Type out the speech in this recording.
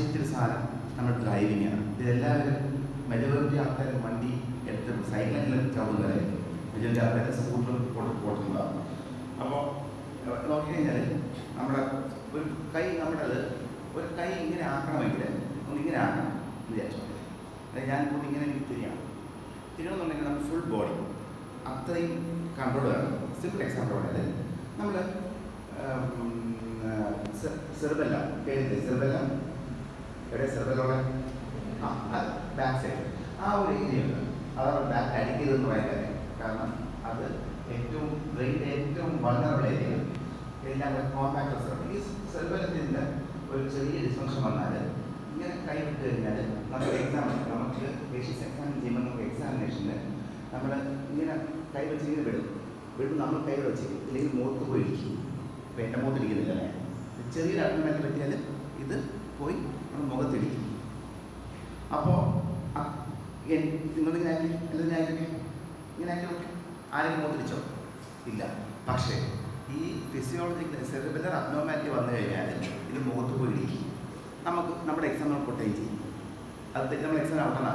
ഇച്ചിരി സാധനം നമ്മുടെ ഡ്രൈവിങ്ങാണ്. ഇതെല്ലാവരും മെജോറിറ്റി ആൾക്കാരും വണ്ടി എടുത്ത് സൈക്കിളെങ്കിലും ചവിടുന്നവരായിരിക്കും. മെജോറിറ്റി ആൾക്കാർ സ്കൂട്ടർ പോയിട്ടുണ്ടാകും. അപ്പോൾ നോക്കിക്കഴിഞ്ഞാൽ നമ്മുടെ ഒരു കൈ നമ്മുടേത് ഒരു കൈ ഇങ്ങനെ ആക്കണമെങ്കിൽ ഒന്നിങ്ങനെ ആക്കണം എന്ന് വിചാരിച്ചു. അതായത് ഞാൻ കൂടി ഇങ്ങനെ എനിക്ക് തിരിയണമെന്നുണ്ടെങ്കിൽ നമ്മൾ ഫുൾ ബോഡി അത്രയും കൺട്രോൾ വേണം. സിമ്പിൾ എക്സാമ്പിൾ പറഞ്ഞാൽ നമ്മൾ സെർബെല്ലാം കേട്ടില്ലേ? സെർബെല്ലാം എവിടെ? സെർബെല്ലോടെ ബാക്ക് സൈഡ് ആ ഒരു ഏരിയയുണ്ട്. അതാണ് ബാക്ക് അടിക്കരുതെന്ന് പറയാൻ കാര്യം. കാരണം അത് ഏറ്റവും ബ്രെയിൻ്റെ ഏറ്റവും വൾനറബിൾ ഏരിയ. എല്ലാം കൂടെ കോമ്പാക്ട് സെർബൽ. ഈ സെർബലത്തിൻ്റെ ഒരു ചെറിയ ഡിസ്ഫങ്ഷൻ വന്നാൽ ഇങ്ങനെ കൈ വിട്ട് കഴിഞ്ഞാൽ നമുക്ക് നമുക്ക് പേഷ്യൻസ് എക്സാമിൻ ചെയ്യുമ്പോൾ നമുക്ക് എക്സാമിനേഷന് നമ്മൾ ഇങ്ങനെ കൈ വെച്ച് ഇങ്ങനെ വിടും നമ്മൾ കൈ വെച്ച് ഇല്ലെങ്കിൽ മുഖത്ത് പോയി ഇരിക്കും. ഇപ്പോൾ എൻ്റെ മുഖത്തിരിക്കുന്നില്ല, ചെറിയൊരു അഡ്മിറ്റ് പറ്റിയാൽ ഇത് പോയി നമ്മുടെ മുഖത്തിരിക്കും. അപ്പോൾ നിങ്ങളിങ്ങനെ ആക്കി അല്ലെങ്കിൽ ഞാനൊക്കെ ഇങ്ങനെ ആക്കി നോക്കി ആരെങ്കിലും മുഖത്തിരിച്ചോ? ഇല്ല. പക്ഷേ ഈ ഫിസിയോളജിക്കൽ സെറിബെല്ലർ അബ്നോർമാലിറ്റി വന്നു കഴിഞ്ഞാൽ ഇത് മുഖത്ത് പോയി ഇരിക്കും. നമുക്ക് നമ്മുടെ എക്സാം പൊട്ടുകയും ചെയ്യും. അത് നമ്മൾ എക്സാം ഔട്ടാണ്.